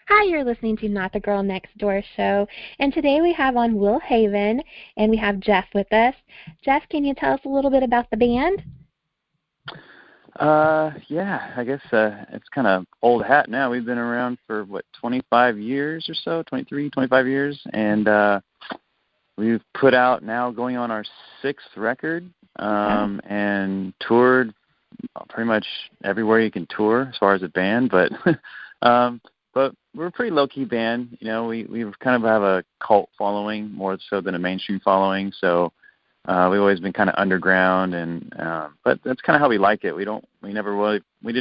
Hi, you're listening to Not the Girl Next Door show, and today we have on Will Haven, and we have Jeff with us. Jeff, can you tell us a little bit about the band? Yeah, I guess it's kind of old hat now. We've been around for, 25 years or so, 23, 25 years, and we've put out now going on our sixth record, and toured pretty much everywhere you can tour as far as a band, but but we're a pretty low-key band. You know, we kind of have a cult following more so than a mainstream following, so we've always been kind of underground, and but that's kind of how we like it. We didn't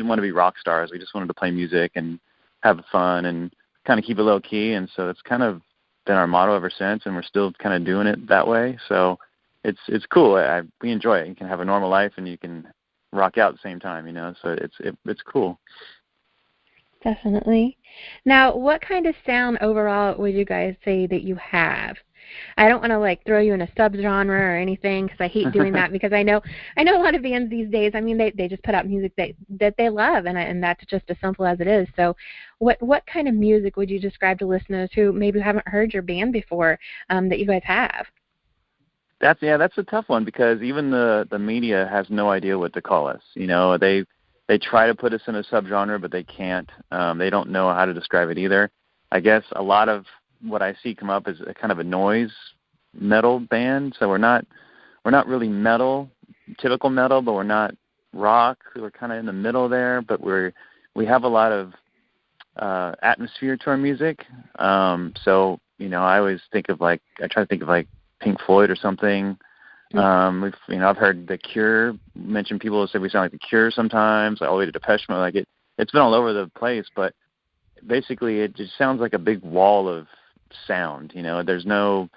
want to be rock stars. We just wanted to play music and have fun and kind of keep it low key, and so it's kind of been our motto ever since, and we're still kind of doing it that way. So it's cool. We enjoy it. You can have a normal life and you can rock out at the same time, you know. So it's cool. Definitely. Now, what kind of sound overall would you guys say that you have? I don't want to throw you in a subgenre or anything, because I hate doing that, because I know a lot of bands these days. I mean, they just put out music that they love, and that's just as simple as it is. So, what kind of music would you describe to listeners who maybe haven't heard your band before, that you guys have? That's a tough one, because even the media has no idea what to call us. You know, they try to put us in a subgenre, but they can't. They don't know how to describe it either. I guess a lot of what I see come up is a kind of a noise metal band. So we're not really metal, typical metal, but we're not rock. We're kind of in the middle there, but we have a lot of atmosphere to our music. So, you know, I try to think of Pink Floyd or something. I've heard The Cure mention. People say we sound like The Cure sometimes, all the way to Depeche Mode. It's been all over the place, but basically it just sounds like a big wall of sound. You know, there's no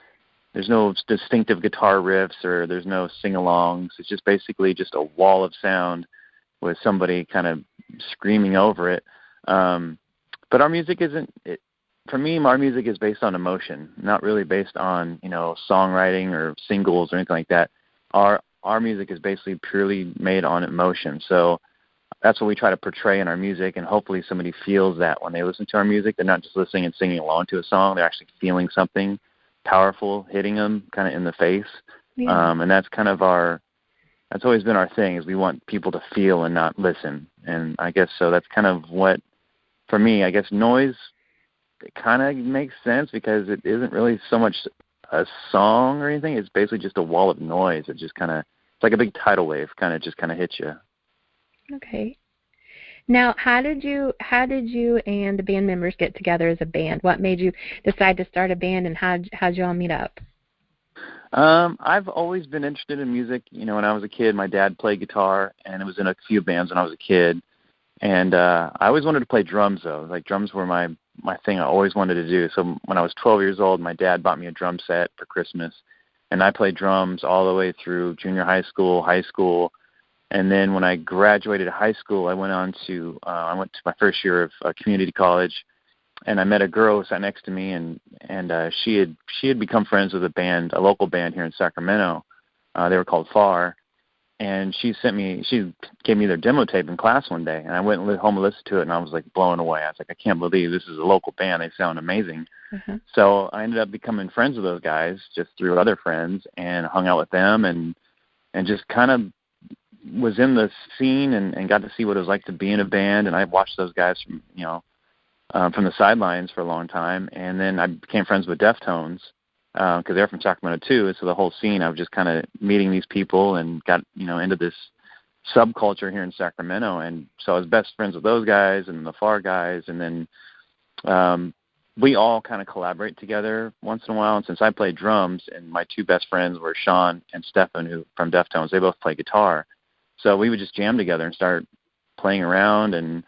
distinctive guitar riffs, or there's no sing-alongs. It's just basically just a wall of sound with somebody kind of screaming over it. But our music for me, our music is based on emotion, not really based on, you know, songwriting or singles or anything like that. Our music is basically purely made on emotion. So that's what we try to portray in our music, and hopefully somebody feels that when they listen to our music. They're not just listening and singing along to a song. They're actually feeling something powerful hitting them kind of in the face. Yeah. And that's kind of that's always been our thing, is we want people to feel and not listen. And I guess so that's kind of what, for me, I guess noise, it kind of makes sense, because it isn't really so much a song or anything. It's basically just a wall of noise. It just kind of, it's like a big tidal wave, just hits you. Okay. Now, how did you and the band members get together as a band? What made you decide to start a band, and how'd you all meet up? I've always been interested in music. You know, when I was a kid, my dad played guitar, and it was in a few bands when I was a kid. And I always wanted to play drums, though. Drums were my thing I always wanted to do. So when I was 12 years old, my dad bought me a drum set for Christmas, and I played drums all the way through junior high school. And then when I graduated high school, I went to my first year of community college, and I met a girl who sat next to me, and she had become friends with a local band here in Sacramento. They were called FAR, and she gave me their demo tape in class one day, and I went home and listened to it, and I was blown away. I was I can't believe this is a local band. They sound amazing. Mm-hmm. So I ended up becoming friends with those guys just through other friends, and hung out with them, and just kind of was in the scene and got to see what it was like to be in a band. And I watched those guys from the sidelines for a long time. And then I became friends with Deftones, because they're from Sacramento too. And so the whole scene, I was just kind of meeting these people, and got, into this subculture here in Sacramento. And so I was best friends with those guys and the FAR guys. And then we all kind of collaborate together once in a while. And since I played drums, and my two best friends were Sean and Stefan, who from Deftones, they both play guitar. So we would just jam together and start playing around, and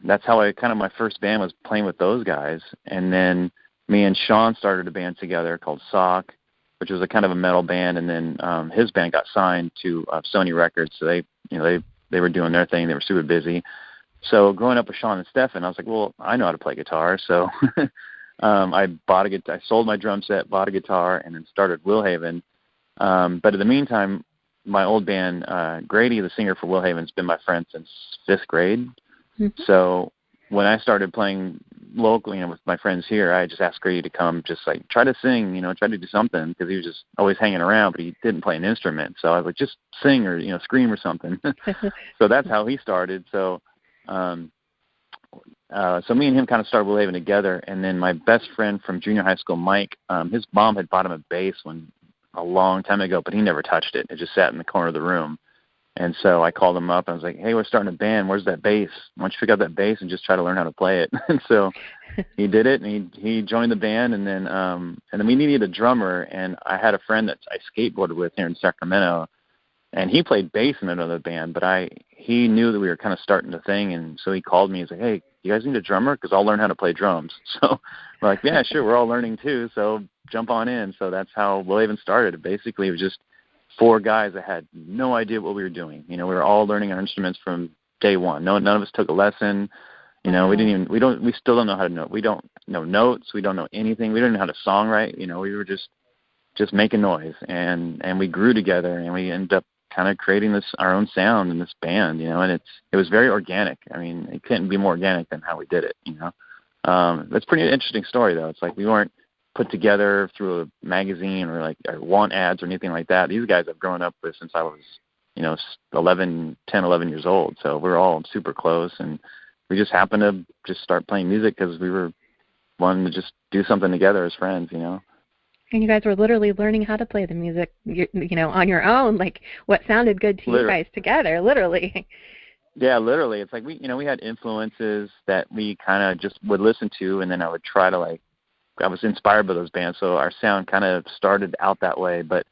that's how my first band was playing with those guys. And then me and Sean started a band together called Sock, which was a kind of a metal band, and then his band got signed to Sony Records, so they were doing their thing. They were super busy. So growing up with Sean and Stefan, I was like, well, I know how to play guitar, so I sold my drum set, bought a guitar, and then started Will Haven. But in the meantime, my old band, Grady, the singer for Will Haven, has been my friend since 5th grade. Mm-hmm. So when I started playing locally, with my friends here, I just asked Grady to come, just like try to sing, try to do something, because he was just always hanging around, but he didn't play an instrument. So I was like, just sing or scream or something. So that's how he started. So so me and him kind of started Willhaven together, and then my best friend from junior high school, Mike, his mom had bought him a bass a long time ago, but he never touched it. It just sat in the corner of the room. And so I called him up. And I was like, hey, we're starting a band. Where's that bass? Why don't you pick up that bass and just try to learn how to play it? And so he did it, and he joined the band. And then we needed a drummer. And I had a friend that I skateboarded with here in Sacramento, and he played bass in another band. But he knew that we were kind of starting the thing, and so he called me. He's like, hey, you guys need a drummer? Because I'll learn how to play drums. So we're like, yeah, sure. We're all learning too, so jump on in. So that's how Willhaven started. Basically, it was just 4 guys that had no idea what we were doing. We were all learning our instruments from day one. None of us took a lesson. We still don't know how to note. We don't know notes. We don't know anything. We don't know how to songwrite. We were just making noise, and we grew together, and we ended up kind of creating our own sound in this band, and it was very organic. I mean, it couldn't be more organic than how we did it, That's a pretty interesting story, though. It's like we weren't put together through a magazine or want ads or anything like that. These guys I've grown up with since I was, 11 years old. So we're all super close, and we just happened to just start playing music because we were wanting to just do something together as friends, And you guys were literally learning how to play the music, on your own, like what sounded good to you guys together, literally. Yeah, literally. It's like we had influences that we kind of just would listen to, and then I would try to I was inspired by those bands, so our sound kind of started out that way. But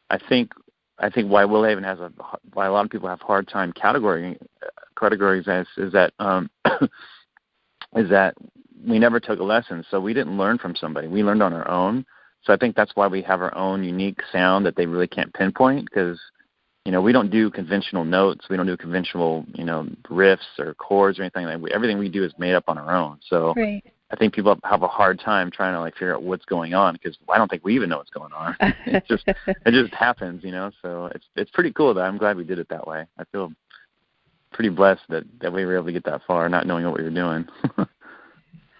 I think why Willhaven why a lot of people have a hard time categorizing is that is that we never took a lesson, so we didn't learn from somebody. We learned on our own. So I think that's why we have our own unique sound that they really can't pinpoint, because we don't do conventional notes, we don't do conventional riffs or chords or anything like that. Everything we do is made up on our own. So. Right. I think people have a hard time trying to figure out what's going on, because I don't think we even know what's going on. It just happens, So it's pretty cool. That I'm glad we did it that way. I feel pretty blessed that we were able to get that far, not knowing what we were doing.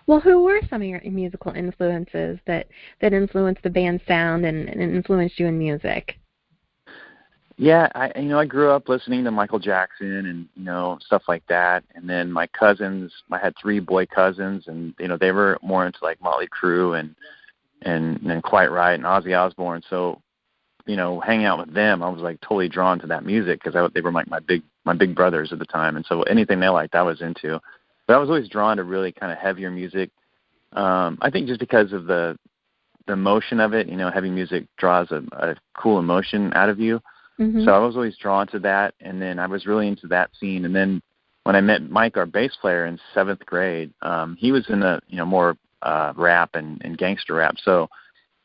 Well, who were some of your musical influences that influenced the band's sound and influenced you in music? Yeah, I grew up listening to Michael Jackson and stuff like that. And then my cousins, I had 3 boy cousins, and they were more into Motley Crue and Quite Right and Ozzy Osbourne. So hanging out with them, I was totally drawn to that music, because they were my big brothers at the time. And so anything they liked, I was into. But I was always drawn to really kind of heavier music. I think just because of the emotion of it. Heavy music draws a cool emotion out of you. Mm-hmm. So I was always drawn to that, and then I was really into that scene. And then when I met Mike, our bass player, in 7th grade, he was in more rap and gangster rap. So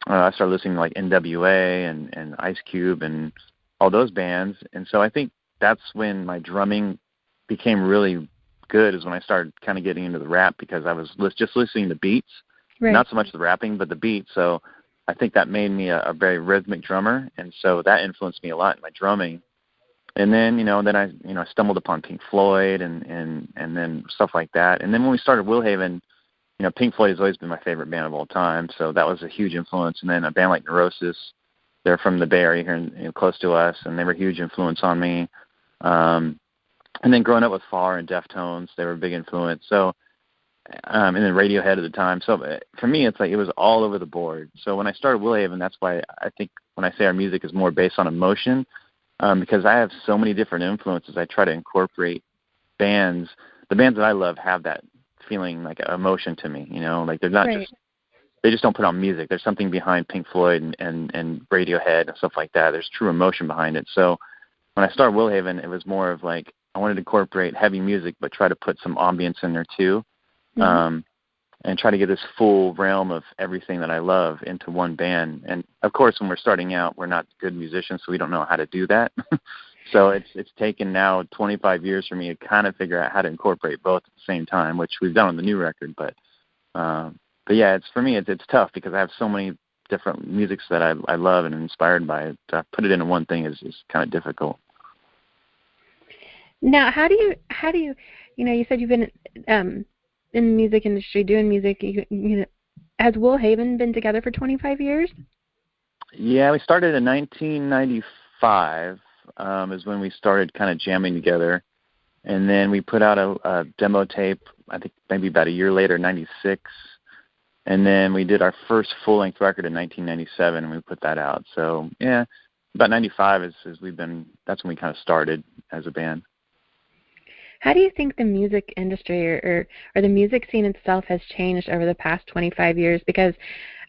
I started listening to NWA and Ice Cube and all those bands. And so I think that's when my drumming became really good, is when I started kind of getting into the rap, because I was just listening to beats, right. Not so much the rapping, but the beats. So I think that made me a very rhythmic drummer, and so that influenced me a lot in my drumming. And then, I stumbled upon Pink Floyd and then stuff like that. And then when we started Willhaven, Pink Floyd has always been my favorite band of all time, so that was a huge influence. And then a band like Neurosis, they're from the Bay Area here, close to us, and they were a huge influence on me. And then growing up with Far and Deftones, they were a big influence. So. And then Radiohead at the time. So for me, it's it was all over the board. So when I started Willhaven, that's why I think when I say our music is more based on emotion, because I have so many different influences. I try to incorporate bands. The bands that I love have that feeling emotion to me. They're not right. They just don't put on music. There's something behind Pink Floyd and Radiohead and stuff like that. There's true emotion behind it. So when I started Willhaven, it was more of I wanted to incorporate heavy music, but try to put some ambience in there too. Mm-hmm. And try to get this full realm of everything that I love into one band. And of course, when we're starting out, we're not good musicians, so we don't know how to do that. So it's taken now 25 years for me to kind of figure out how to incorporate both at the same time, which we've done on the new record. But yeah, for me, it's tough, because I have so many different musics that I love and am inspired by. To put it into one thing is kind of difficult. Now, how do you you said you've been in the music industry doing music. Has Will Haven been together for 25 years? Yeah, we started in 1995 is when we started kind of jamming together. And then we put out a demo tape, I think maybe about a year later, 96. And then we did our first full-length record in 1997, and we put that out. So, yeah, about 95 is that's when we kind of started as a band. How do you think the music industry or the music scene itself has changed over the past 25 years? Because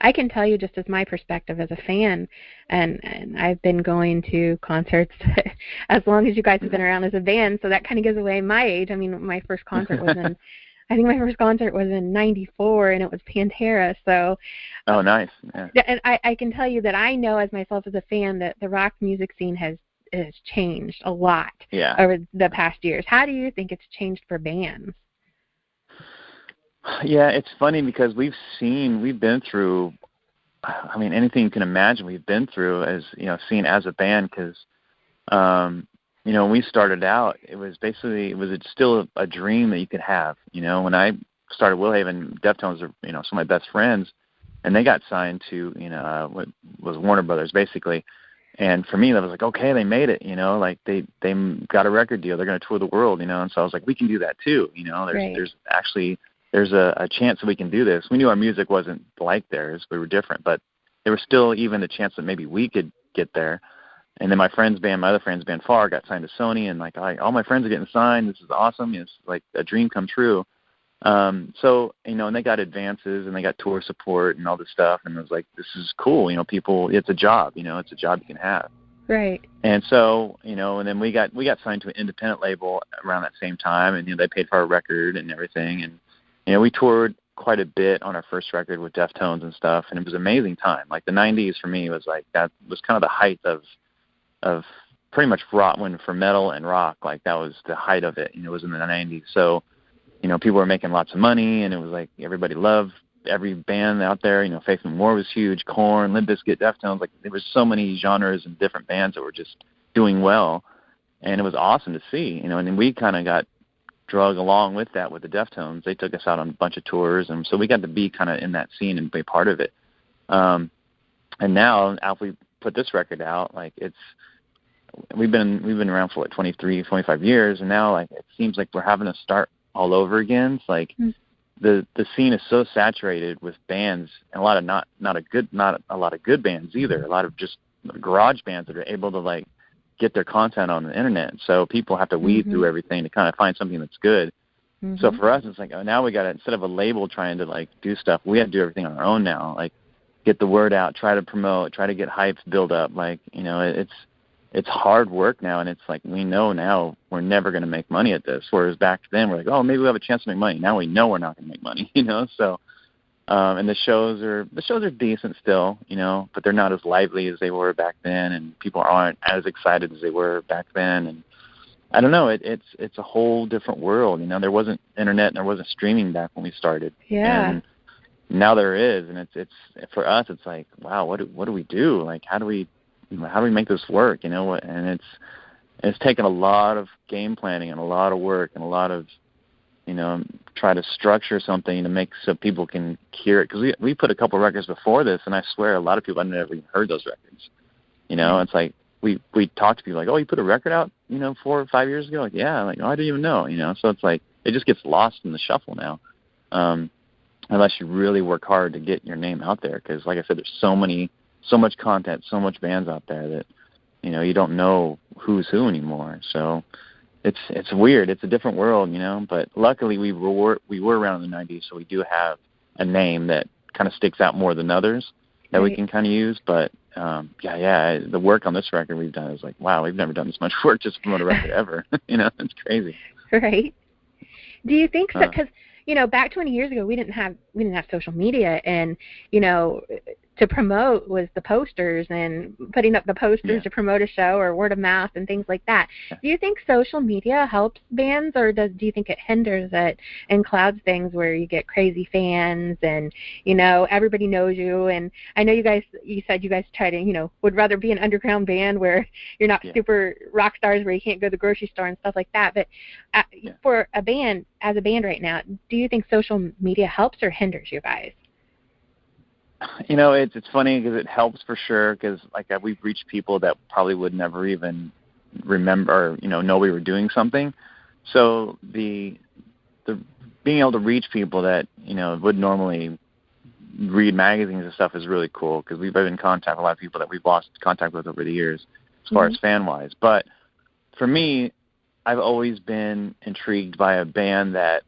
I can tell you just as my perspective as a fan, and I've been going to concerts as long as you guys have been around as a band, so that kind of gives away my age. I mean, my first concert was in, I think my first concert was in 94, and it was Pantera. So, oh, nice. Yeah. And I can tell you that I know as myself as a fan that the rock music scene has changed a lot over the past years. How do you think it's changed for bands? Yeah, it's funny because we've been through, I mean, anything you can imagine we've been through as, seen as a band because, when we started out, it was still a dream that you could have. When I started Will Haven, Deftones are, some of my best friends, and they got signed to, what was Warner Brothers, basically. And for me, that was like, okay, they made it, like they got a record deal. They're going to tour the world, And so I was like, we can do that too. There's a chance that we can do this. We knew our music wasn't like theirs. We were different, but there was still even a chance that maybe we could get there. And then my other friend's band, Far, got signed to Sony, and all my friends are getting signed. This is awesome. It's like a dream come true. So, and they got advances and they got tour support and all this stuff. And it was like, this is cool. People, it's a job, it's a job you can have. Right. And so, and then we got signed to an independent label around that same time. And, they paid for our record and everything. And, we toured quite a bit on our first record with Deftones and stuff. And it was an amazing time. Like the 90s for me was like, that was kind of the height of pretty much rock, when for metal and rock, like that was the height of it. It was in the 90s. So, people were making lots of money, and it was like everybody loved every band out there. Faith No More was huge, Korn, Limp Bizkit, Deftones. Like there was so many genres and different bands that were just doing well, and it was awesome to see. And then we kind of got drug along with that with the Deftones. They took us out on a bunch of tours, and so we got to be kind of in that scene and be part of it. And now, after we put this record out, like we've been around for 23, 25 years, and now like it seems like we're having to start all over again. It's like the scene is so saturated with bands, and a lot of not a lot of good bands either. A lot of just garage bands that are able to like get their content on the internet. So people have to weed through everything to kind of find something that's good. So for us, it's like, now we got to, instead of a label trying to like do stuff, we have to do everything on our own now. Like get the word out, try to promote, try to get hype build up. Like, it's hard work now, and it's like we know now we're never going to make money at this. Whereas back then we're like, oh, maybe we have a chance to make money. Now we know we're not going to make money, So, and the shows are decent still, but they're not as lively as they were back then, and people aren't as excited as they were back then. And I don't know, it's a whole different world. There wasn't internet and there wasn't streaming back when we started. Yeah. And now there is, and it's for us. It's like, wow, what do we do? Like, how do we make this work? And it's taken a lot of game planning and a lot of work and a lot of, try to structure something to make so people can hear it. Because we put a couple records before this, and I swear a lot of people had never even heard those records. It's like we talk to people like, oh, you put a record out, 4 or 5 years ago? Like, yeah. Like, oh, I didn't even know, So it's like it just gets lost in the shuffle now, unless you really work hard to get your name out there. Because like I said, there's so much content, so much bands out there that, you don't know who's who anymore. So it's weird. It's a different world, but luckily we were around in the 90s, so we do have a name that kind of sticks out more than others that we can kind of use. But the work on this record we've done is like, wow, we've never done this much work just to promote a record ever. It's crazy. Right. Do you think so? Because back 20 years ago, we didn't have social media, and to promote was the posters and putting up the posters to promote a show or word of mouth and things like that. Do you think social media helps bands, or do you think it hinders it and clouds things where you get crazy fans and, everybody knows you? And I know you said you guys try to, would rather be an underground band where you're not super rock stars where you can't go to the grocery store and stuff like that. But for a band, as a band right now, do you think social media helps or hinders you guys? It's funny because it helps for sure, because we've reached people that probably would never even remember, know we were doing something. So the being able to reach people that would normally read magazines and stuff is really cool, because we've been in contact with a lot of people that we've lost contact with over the years as far as fan wise. But for me, I've always been intrigued by a band that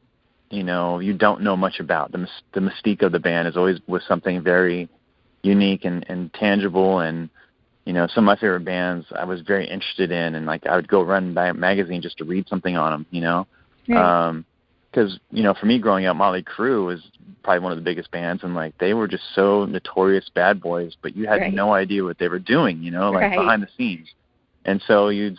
you don't know much about. The mystique of the band is always was something very unique and tangible. And, some of my favorite bands I was very interested in, and I would go run by a magazine just to read something on them, because, for me growing up, Motley Crue was probably one of the biggest bands, and they were just so notorious bad boys, but you had no idea what they were doing, behind the scenes. And so I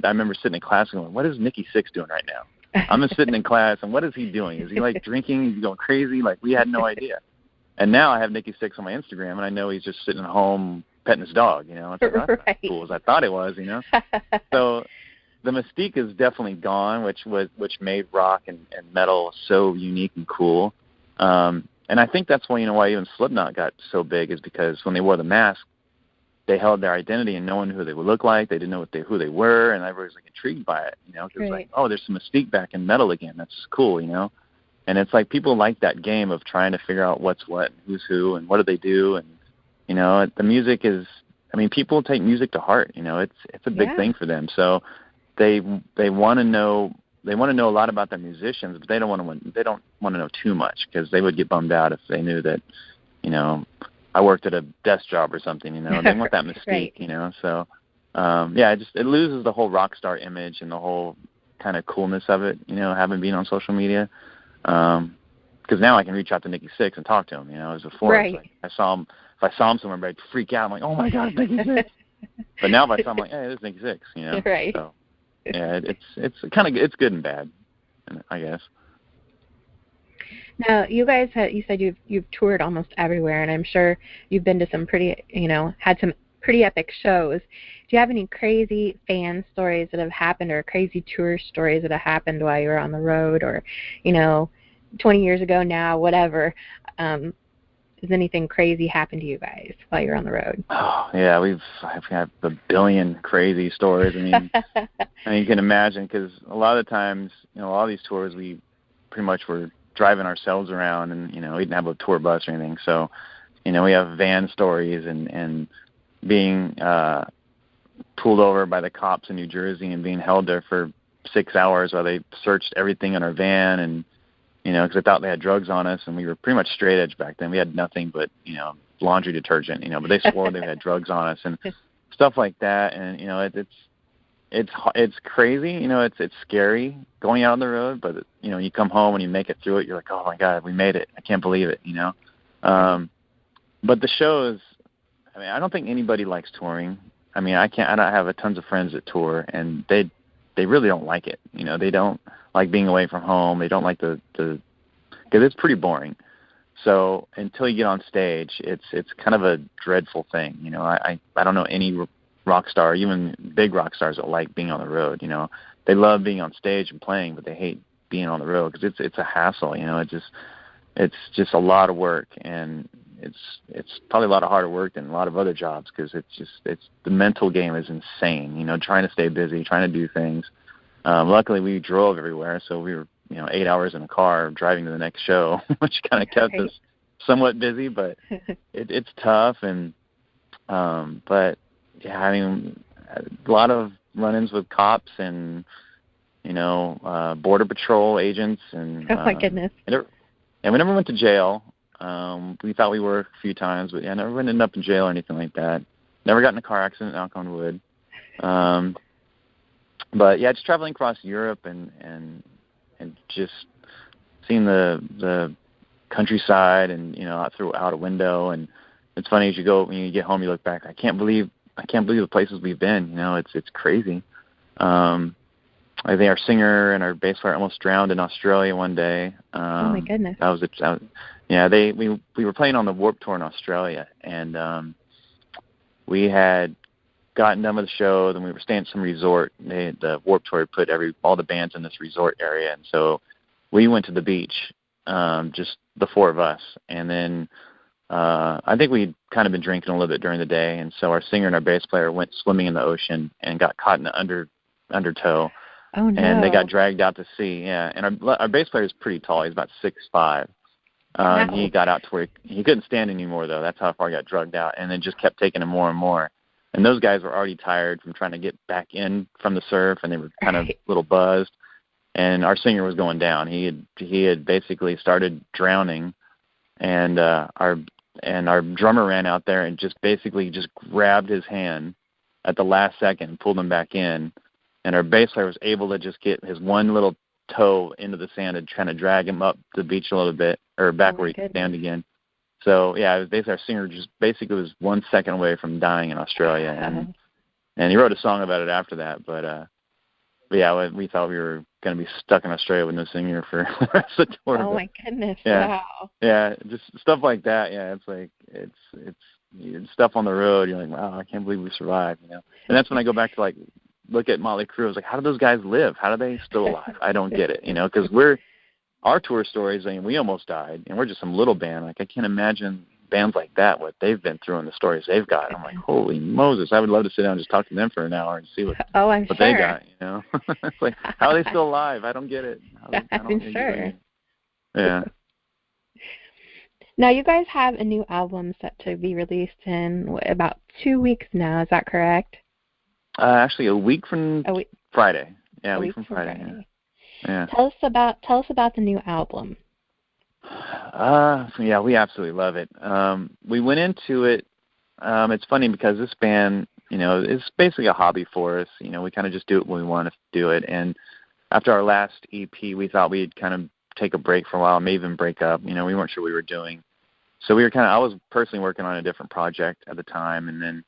remember sitting in class and going, what is Nikki Sixx doing right now? I'm just sitting in class, and what is he doing? Is he drinking? Is he going crazy? We had no idea. And now I have Nikki Sixx on my Instagram, and I know he's just sitting at home petting his dog. It's that's not as cool as I thought it was. So the mystique is definitely gone, which made rock and metal so unique and cool. And I think that's why why even Slipknot got so big, is because when they wore the mask, they held their identity, and no one knew who they would look like. They didn't know who they were, and everybody was intrigued by it. Because there's some mystique back in metal again. That's cool, And it's people like that game of trying to figure out what's what, and who's who, and what do they do, and the music is. People take music to heart. It's a big thing for them. So they want to know. They want to know a lot about their musicians, but they don't want to know too much, because they would get bummed out if they knew that, I worked at a desk job or something, They want that mystique, So, it loses the whole rock star image and the whole kind of coolness of it, having been on social media. Because now I can reach out to Nikki Sixx and talk to him, as before. If I saw him somewhere, I'd freak out. I'm like, oh my God, it's Nikki Sixx. But now if I saw him, I'm like, hey, this is Nikki Sixx, Right. So, it's kind of, it's good and bad, I guess. Now, you guys you said you've toured almost everywhere, and I'm sure you've been to some pretty, had some pretty epic shows. Do you have any crazy fan stories that have happened, or crazy tour stories that have happened while you were on the road, or, 20 years ago now, whatever? Has anything crazy happened to you guys while you're on the road? Oh, yeah, I've had a billion crazy stories. You can imagine, because a lot of the times, all these tours, we pretty much were driving ourselves around, and we didn't have a tour bus or anything. So, we have van stories and being pulled over by the cops in New Jersey and being held there for 6 hours while they searched everything in our van, and because they thought they had drugs on us, and we were pretty much straight edge back then. We had nothing but laundry detergent, but they swore they had drugs on us and stuff like that. And it's crazy, it's scary going out on the road, but you come home and you make it through it, you're like, oh my God, we made it, I can't believe it. But the shows, I don't think anybody likes touring. I don't have a tons of friends that tour, and they really don't like it. They don't like being away from home. They don't like because it's pretty boring. So until you get on stage, it's kind of a dreadful thing. I don't know any rock star, even big rock stars, that like being on the road. They love being on stage and playing, but they hate being on the road because it's a hassle. It's just a lot of work, and it's probably a lot of harder work than a lot of other jobs, because it's the mental game is insane. Trying to stay busy, trying to do things. Luckily, we drove everywhere, so we were 8 hours in a car driving to the next show, which kind of kept us somewhat busy. But it's tough, and but yeah, a lot of run-ins with cops and border patrol agents, and oh my goodness. And we never went to jail. We thought we were a few times, but yeah, never ended up in jail or anything like that. Never got in a car accident, knock on wood. But yeah, just traveling across Europe and just seeing the countryside, and out a window, and it's funny as you go when you get home, you look back. I can't believe the places we've been. You know, it's crazy. I think our singer and our bass player almost drowned in Australia one day. Oh my goodness. We were playing on the Warped Tour in Australia, and we had gotten done with the show. Then we were staying at some resort. The Warped Tour put all the bands in this resort area, and so we went to the beach, just the four of us. And then I think we'd kind of been drinking a little bit during the day, and so our singer and our bass player went swimming in the ocean and got caught in the undertow. Oh, no. And they got dragged out to sea. Yeah, and our bass player is pretty tall. He's about 6'5". And he got out to where he couldn't stand anymore, though. That's how far he got drugged out, and it just kept taking him more and more. And those guys were already tired from trying to get back in from the surf, and they were kind of a little buzzed. And our singer was going down. He had basically started drowning, and our drummer ran out there and just grabbed his hand at the last second and pulled him back in. And our bass player was able to just get his one little toe into the sand and trying to drag him up the beach a little bit, or back where he could stand again. So, yeah, it was basically our singer just basically was 1 second away from dying in Australia. And he wrote a song about it after that. But yeah, we thought we were going to be stuck in Australia with no singer for the rest of the tour. Oh, my goodness. Yeah, wow. Yeah, just stuff like that. Yeah, it's like it's stuff on the road. You're like, wow, I can't believe we survived, you know. And that's when I go back to, like, look at Motley Crue. I was like, how do those guys live? How are they still alive? I don't get it, you know, because our tour stories, I mean, we almost died, and we're just some little band. Like, I can't imagine bands like that, what they've been through and the stories they've got. I'm like, holy Moses, I would love to sit down and just talk to them for an hour and see what they got, you know. It's like, how are they still alive? I don't get it. I'm sure. Yeah. Now, you guys have a new album set to be released in about 2 weeks now. Is that correct? Actually, a week from Friday. Yeah, a week from Friday. Yeah. Tell us about the new album. Yeah, we absolutely love it. We went into it. It's funny because this band, you know, it's basically a hobby for us. You know, we kind of just do it when we want to do it. And after our last EP, we thought we'd kind of take a break for a while, maybe even break up. You know, we weren't sure what we were doing. So I was personally working on a different project at the time, and then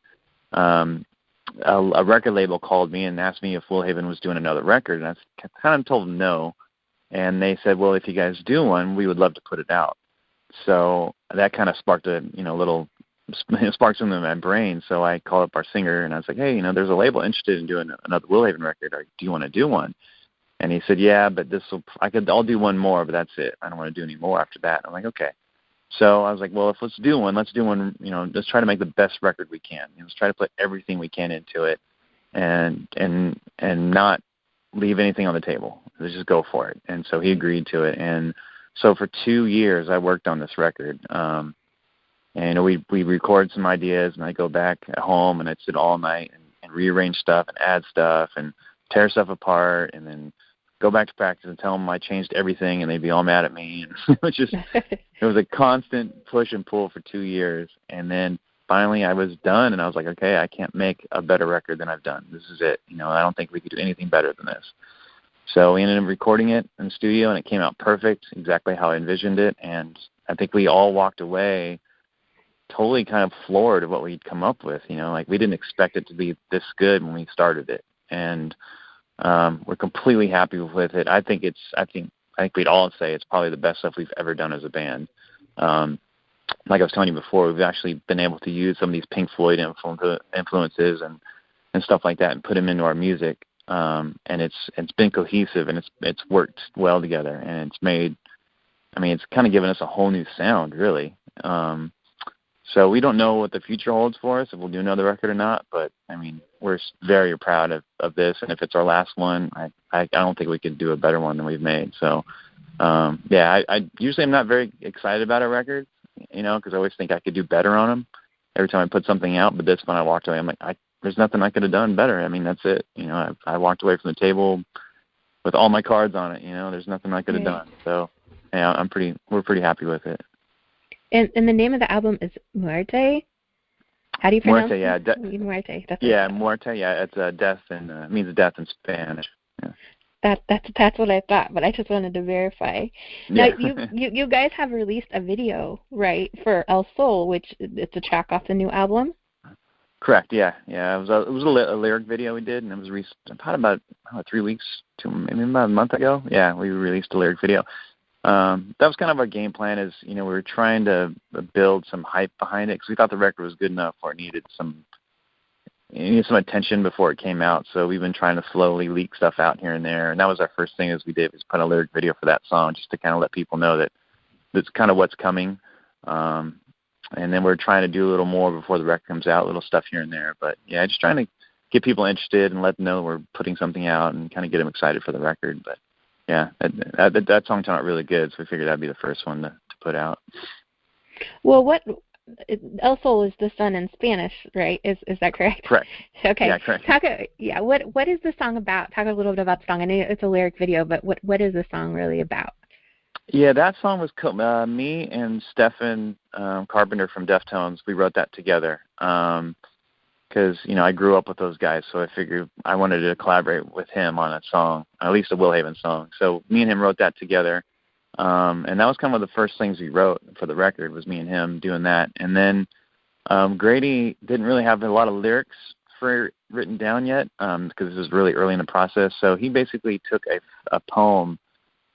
a record label called me and asked me if Woolhaven was doing another record, and I kind of told them no. And they said, well, if you guys do one, we would love to put it out. So that kind of sparked little sparks in my brain. So I called up our singer, and I was like, hey, you know, there's a label interested in doing another Woolhaven record. Do you want to do one? And he said, yeah, but I'll do one more, but that's it. I don't want to do any more after that. I'm like, okay. So I was like, well, let's do one, you know, let's try to make the best record we can. You know, let's try to put everything we can into it and not leave anything on the table. Let's just go for it. And so he agreed to it. And so for 2 years I worked on this record. And we record some ideas, and I go back at home and I'd sit all night and rearrange stuff and add stuff and tear stuff apart, and then go back to practice and tell them I changed everything, and they'd be all mad at me. And it was a constant push and pull for 2 years. And then finally I was done, and I was like, okay, I can't make a better record than I've done. This is it. You know, I don't think we could do anything better than this. So we ended up recording it in the studio, and it came out perfect, exactly how I envisioned it. And I think we all walked away totally kind of floored at what we'd come up with. You know, like, we didn't expect it to be this good when we started it. And we're completely happy with it. I think we'd all say it's probably the best stuff we've ever done as a band. Like I was telling you before, we've actually been able to use some of these Pink Floyd influences and stuff like that and put them into our music. And it's been cohesive, and it's worked well together, and it's kind of given us a whole new sound, really. So we don't know what the future holds for us, if we'll do another record or not, but I mean, we're very proud of this, and if it's our last one, I don't think we could do a better one than we've made. So, yeah, I usually am not very excited about a record, you know, because I always think I could do better on them every time I put something out, but this one I walked away, I'm like, there's nothing I could have done better. I mean, that's it. You know, I walked away from the table with all my cards on it, you know, there's nothing I could have done. So, yeah, we're pretty happy with it. And the name of the album is Muerte? How do you pronounce it? Muerte, yeah. That's yeah, Muerte, yeah. It's death, and means death in Spanish. Yeah. That's what I thought, but I just wanted to verify. Now, Yeah. you guys have released a video, right, for El Sol, which it's a track off the new album. Correct. Yeah. Yeah. It was a lyric video we did, and it was about 3 weeks to maybe about a month ago. Yeah, we released a lyric video. That was kind of our game plan. Is we were trying to build some hype behind it because we thought the record was good enough, or it needed some attention before it came out. So we've been trying to slowly leak stuff out here and there, and that was our first thing. We put a lyric video for that song just to kind of let people know that that's kind of what's coming. And then we're trying to do a little more before the record comes out, little stuff here and there. But yeah, just trying to get people interested and let them know we're putting something out and kind of get them excited for the record. But yeah, that song turned out really good, so we figured that'd be the first one to put out. Well, El Sol is the sun in Spanish, right? Is that correct? Correct. Okay. Yeah, correct. What is the song about? Talk a little bit about the song. I know it's a lyric video, but what is the song really about? Yeah, that song was me and Stephen Carpenter from Deftones. We wrote that together because I grew up with those guys, so I figured I wanted to collaborate with him on a song, at least a Will Haven song. So me and him wrote that together, and that was kind of the first things we wrote for the record, was me and him doing that. And then Grady didn't really have a lot of lyrics written down yet because this was really early in the process. So he basically took a poem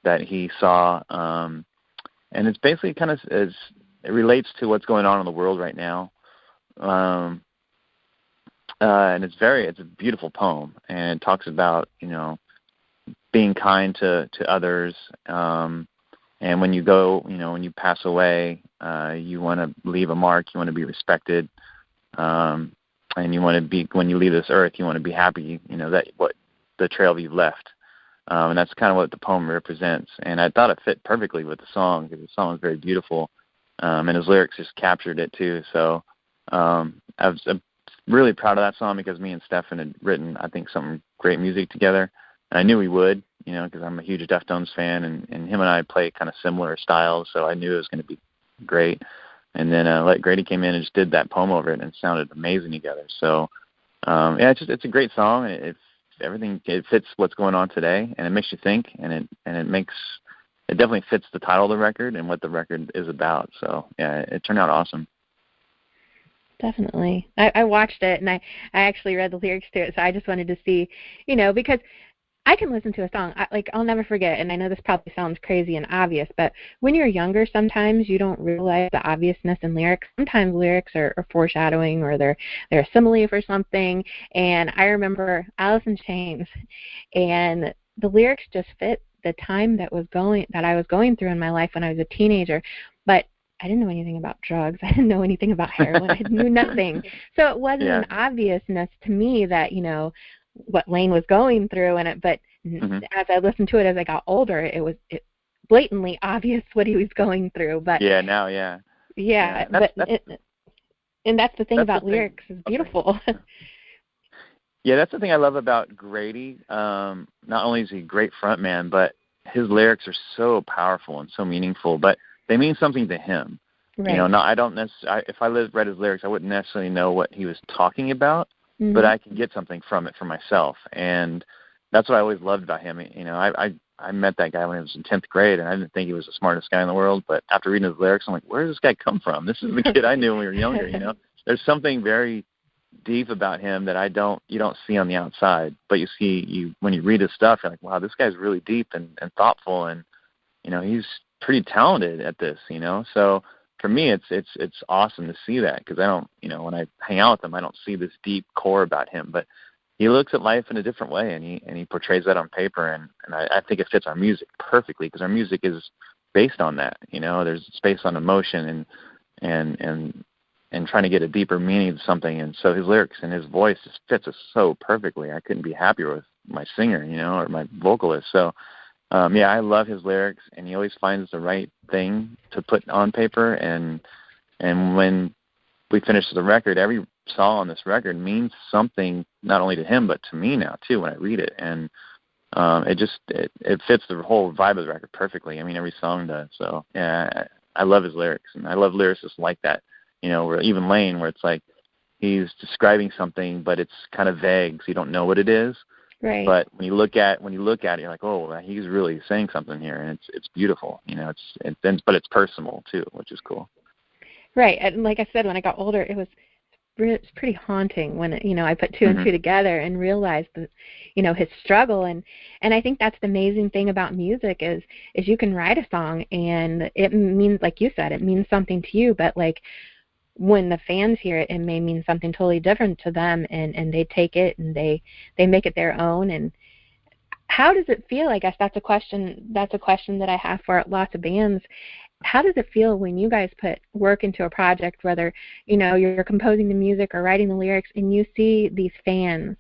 that he saw, and it's basically kind of it relates to what's going on in the world right now, and it's a beautiful poem, and it talks about being kind to others, and when you go, when you pass away, you want to leave a mark, you want to be respected, and you want to be, when you leave this earth, you want to be happy, that what the trail you've left. And that's kind of what the poem represents. And I thought it fit perfectly with the song because the song is very beautiful, and his lyrics just captured it too. So I'm really proud of that song because me and Stefan had written, I think, some great music together. And I knew we would, because I'm a huge Deftones fan, and him and I play kind of similar styles, so I knew it was going to be great. And then Grady came in and just did that poem over it, and it sounded amazing together. So yeah, it's a great song. It fits what's going on today, and it makes you think, and it definitely fits the title of the record and what the record is about. So yeah, it turned out awesome. Definitely. I watched it, and I actually read the lyrics to it, so I just wanted to see, because I can listen to a song, I'll never forget, and I know this probably sounds crazy and obvious, but when you're younger, sometimes you don't realize the obviousness in lyrics. Sometimes lyrics are foreshadowing, or they're a simile for something, and I remember Alice in Chains, and the lyrics just fit the time that I was going through in my life when I was a teenager, but I didn't know anything about drugs. I didn't know anything about heroin. I knew nothing. So it wasn't an obviousness to me that, what Lane was going through but as I listened to it as I got older, it blatantly obvious what he was going through. But and that's the thing about lyrics is beautiful. Yeah, that's the thing I love about Grady. Not only is he a great frontman, but his lyrics are so powerful and so meaningful, but they mean something to him. Right. I don't necessarily, if I read his lyrics, I wouldn't necessarily know what he was talking about, but I can get something from it for myself. And that's what I always loved about him. I met that guy when I was in 10th grade, and I didn't think he was the smartest guy in the world, but after reading his lyrics, I'm like, where does this guy come from? This is the kid I knew when we were younger, There's something very deep about him that you don't see on the outside, but when you read his stuff, you're like, wow, this guy's really deep and thoughtful, and he's pretty talented at this, So for me, it's awesome to see that, because I don't, when I hang out with him, I don't see this deep core about him, but he looks at life in a different way, and he portrays that on paper, and I think it fits our music perfectly, because our music is based on that. It's based on emotion and trying to get a deeper meaning to something, and so his lyrics and his voice just fits us so perfectly. I couldn't be happier with my singer, or my vocalist. So I love his lyrics, and he always finds the right thing to put on paper. And when we finish the record, every song on this record means something not only to him but to me now too when I read it. And it fits the whole vibe of the record perfectly. I mean, every song does. So yeah, I love his lyrics, and I love lyricists like that. Where even Lane, where it's like he's describing something, but it's kind of vague, so you don't know what it is. Right. But when you look at it, you're like, oh, he's really saying something here, and it's beautiful. But it's personal too, which is cool. Right. And like I said, when I got older, it's pretty haunting when I put two and two together and realized that his struggle, and I think that's the amazing thing about music is you can write a song and it means, like you said, it means something to you, but like when the fans hear it, it may mean something totally different to them, and they take it and they make it their own. And how does it feel? I guess that's a question that I have for lots of bands. How does it feel when you guys put work into a project, whether you're composing the music or writing the lyrics, and you see these fans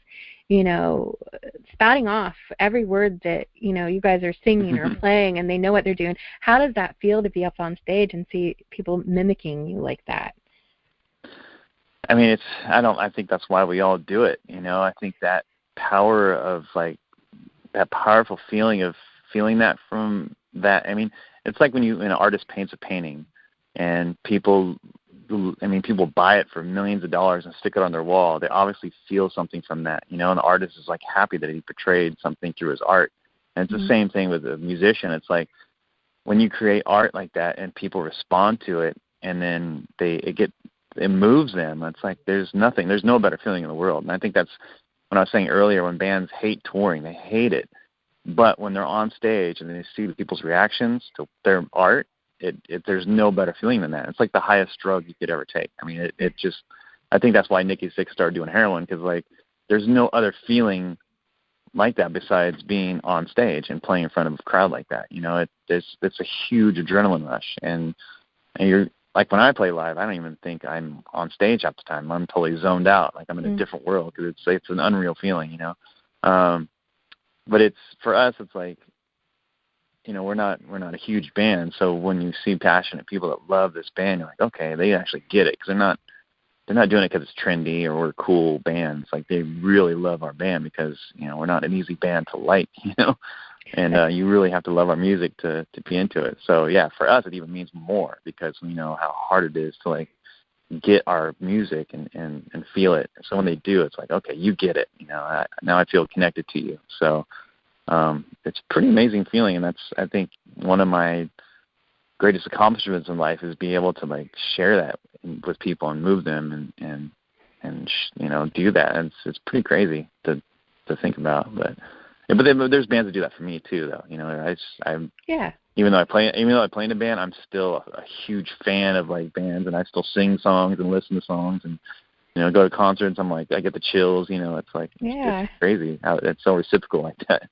spouting off every word that you guys are singing or playing, and they know what they're doing? How does that feel to be up on stage and see people mimicking you like that? I mean, I think that's why we all do it. I think that power of like that powerful feeling of feeling that from that. I mean, it's like when an artist paints a painting and people buy it for millions of dollars and stick it on their wall. They obviously feel something from that, and the artist is like happy that he portrayed something through his art. And it's the same thing with a musician. It's like when you create art like that and people respond to it, and then it moves them. It's like there's no better feeling in the world. And I think that's when I was saying earlier, when bands hate touring, they hate it. But when they're on stage and they see people's reactions to their art, there's no better feeling than that. It's like the highest drug you could ever take. I mean, I think that's why Nikki Sixx started doing heroin, because like there's no other feeling like that besides being on stage and playing in front of a crowd like that. It's a huge adrenaline rush, and you're like, when I play live, I don't even think I'm on stage half the time. I'm totally zoned out, like I'm in a different world, because it's an unreal feeling, But for us, it's like, we're not a huge band. So when you see passionate people that love this band, you're like, okay, they actually get it, because they're not doing it because it's trendy or we're cool bands. Like, they really love our band because we're not an easy band to like, and you really have to love our music to be into it. So yeah, for us it even means more, because we know how hard it is to like get our music and feel it. So when they do, it's like, okay, you get it. Now I feel connected to you. So it's a pretty amazing feeling, and that's, I think, one of my greatest accomplishments in life, is be able to like share that with people and move them and do that. And it's pretty crazy to think about, but there's bands that do that for me too, though. Even though I play in a band, I'm still a huge fan of like bands, and I still sing songs and listen to songs and go to concerts. I'm like, I get the chills. It's like it's crazy how it's so reciprocal like that.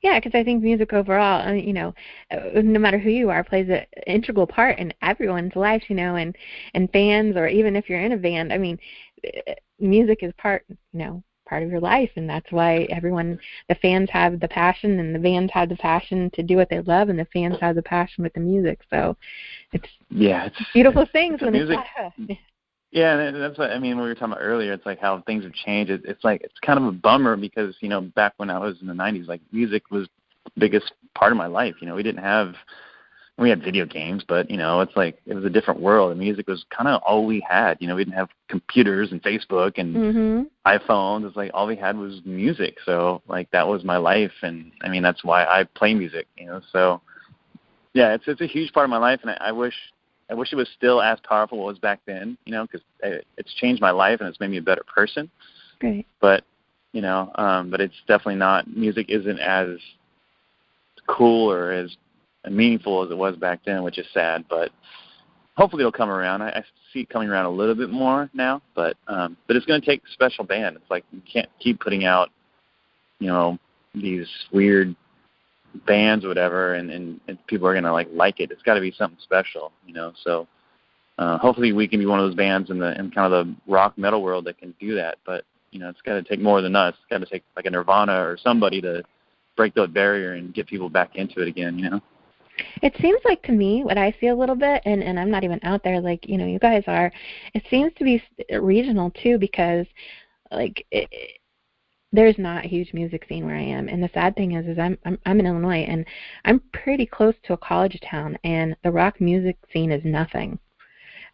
Yeah, because I think music overall, no matter who you are, plays an integral part in everyone's life, and fans, or even if you're in a band, I mean, music is part of your life, and that's why the fans have the passion, and the bands have the passion to do what they love, and the fans have the passion with the music. So it's beautiful things when music. Yeah, and that's what, when we were talking about earlier, it's like how things have changed. It's like, it's kind of a bummer, because, back when I was in the 90s, like, music was the biggest part of my life. We had video games, but, it's like, it was a different world, and music was kind of all we had. We didn't have computers and Facebook and iPhones. It's like all we had was music. So, like, that was my life, and, that's why I play music, So, yeah, it's a huge part of my life, and I wish it was still as powerful as it was back then, because it's changed my life and it's made me a better person. Right. But, but it's definitely not, music isn't as cool or as meaningful as it was back then, which is sad. But hopefully it'll come around. I see it coming around a little bit more now, but it's going to take a special band. It's like, you can't keep putting out, these weird bands or whatever, and people are gonna like it. It's got to be something special, So hopefully we can be one of those bands in kind of the rock metal world that can do that. But it's got to take more than us. It's got to take like a Nirvana or somebody to break that barrier and get people back into it again. It seems like, to me, what I see a little bit, and I'm not even out there like you guys are. It seems to be regional too, because like there's not a huge music scene where I am, and the sad thing is I'm in Illinois, and I'm pretty close to a college town, and the rock music scene is nothing.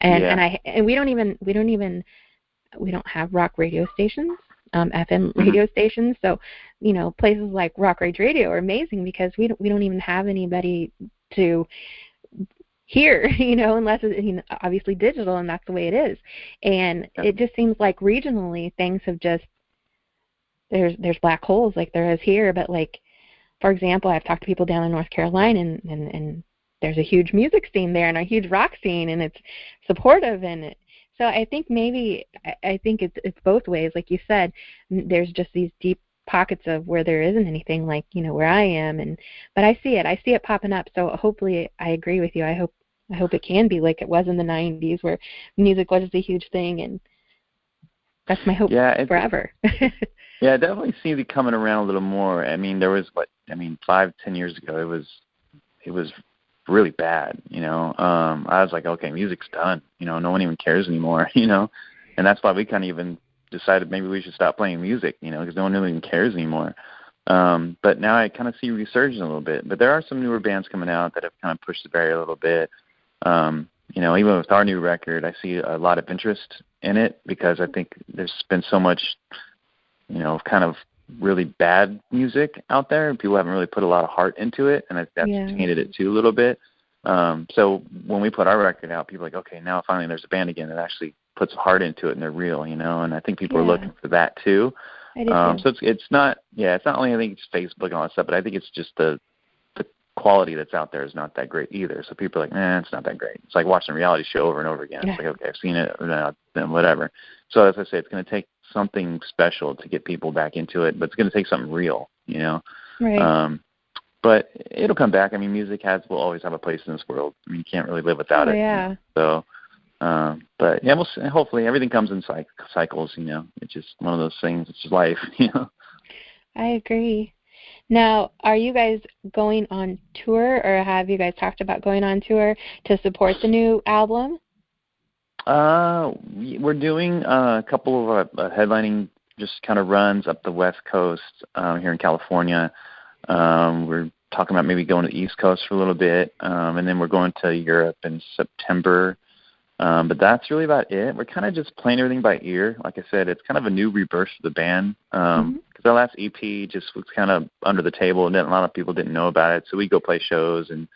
And we don't have rock radio stations. FM radio stations. So, places like Rock Rage Radio are amazing because we don't even have anybody to hear, unless it's obviously digital, and that's the way it is. And it just seems like regionally things have just there's black holes like there is here, but like, for example, I've talked to people down in North Carolina, and there's a huge music scene there and a huge rock scene, and it's supportive. And so I think it's both ways. Like you said, there's just these deep pockets of where there isn't anything like, where I am. But I see it popping up. So hopefully I agree with you. I hope it can be like it was in the 90s where music was a huge thing, and that's my hope forever. Yeah, it definitely seems to be coming around a little more. I mean, there was 5-10 years ago, it was really bad. I was like, okay, music's done. No one even cares anymore. And that's why we kind of even decided maybe we should stop playing music. Because no one really even cares anymore. But now I kind of see resurgence a little bit. But there are some newer bands coming out that have kind of pushed the barrier a little bit. Even with our new record, I see a lot of interest in it because I think there's been so much, kind of really bad music out there, and people haven't really put a lot of heart into it, and that's tainted it too a little bit. So when we put our record out, people are like, okay, now finally there's a band again that actually puts heart into it and they're real, and I think people are looking for that too. So it's not only I think it's Facebook and all that stuff, but I think it's just the quality that's out there is not that great either. So people are like, it's not that great. It's like watching a reality show over and over again. It's like, okay, I've seen it, then whatever. So as I say, it's going to take something special to get people back into it, but it's going to take something real, Right. But it'll come back. I mean, music will always have a place in this world. I mean, you can't really live without it. Yeah. So, but yeah, we'll see. Hopefully everything comes in cycles. It's just one of those things. It's just life. I agree. Now, are you guys going on tour, or have you guys talked about going on tour to support the new album? We're doing a couple of headlining just kind of runs up the West Coast here in California. We're talking about maybe going to the East Coast for a little bit, and then we're going to Europe in September. But that's really about it. We're kind of just playing everything by ear. Like I said, it's kind of a new rebirth for the band. Because our last EP just was kind of under the table, and a lot of people didn't know about it. So we go play shows, and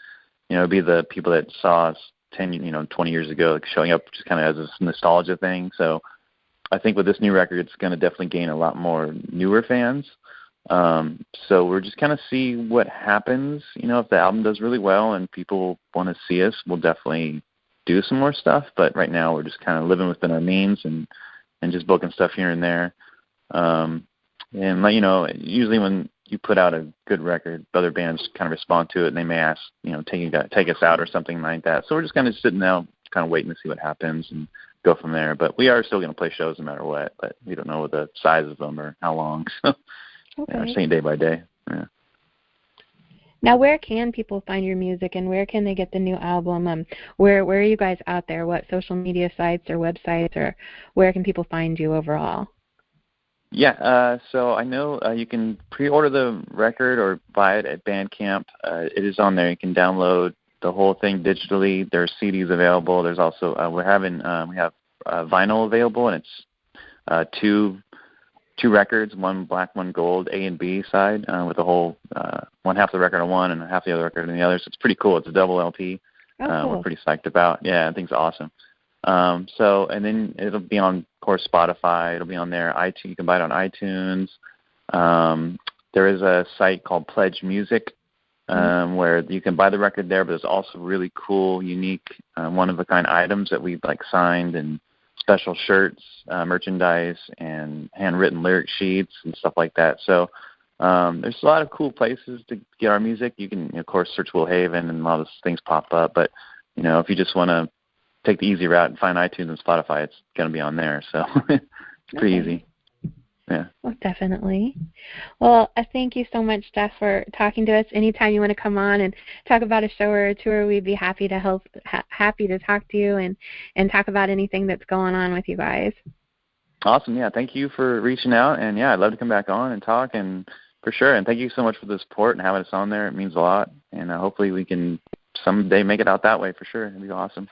it'd be the people that saw us 10, 20 years ago, like showing up just kind of as a nostalgia thing. So I think with this new record, it's going to definitely gain a lot more newer fans. So we're just kind of see what happens. If the album does really well and people want to see us, we'll definitely do some more stuff. But right now we're just kind of living within our means and just booking stuff here and there. And usually when you put out a good record, other bands kind of respond to it, and they may ask, take us out or something like that. So we're just kind of sitting out, kind of waiting to see what happens and go from there. But we are still going to play shows no matter what, but we don't know the size of them or how long. So we're seeing day by day. Yeah. Now, where can people find your music, and where can they get the new album? Where are you guys out there? What social media sites or websites, or where can people find you overall? Yeah, so I know you can pre-order the record or buy it at Bandcamp. It is on there. You can download the whole thing digitally. There are CDs available. There's also we have vinyl available, and it's two records, one black, one gold, A and B side, with the whole one half of the record on one and half the other record on the other. So it's pretty cool. It's a double LP. Cool. We're pretty psyched about. Yeah, I think it's awesome. And then it'll be on, of course, Spotify. It'll be on there. iTunes. You can buy it on iTunes. There is a site called Pledge Music, where you can buy the record there, but there's also really cool, unique, one-of-a-kind items that we've signed, and special shirts, merchandise, and handwritten lyric sheets and stuff like that. So there's a lot of cool places to get our music. You can, of course, search Will Haven, and a lot of things pop up. But if you just want to take the easy route and find iTunes and Spotify, it's going to be on there. So it's pretty easy. Yeah. Well, definitely. Well, thank you so much, Jeff, for talking to us. Anytime you want to come on and talk about a show or a tour, we'd be happy to happy to talk to you and talk about anything that's going on with you guys. Awesome. Yeah. Thank you for reaching out. And yeah, I'd love to come back on and talk, and for sure. And thank you so much for the support and having us on there. It means a lot. And hopefully we can someday make it out that way for sure. It'd be awesome.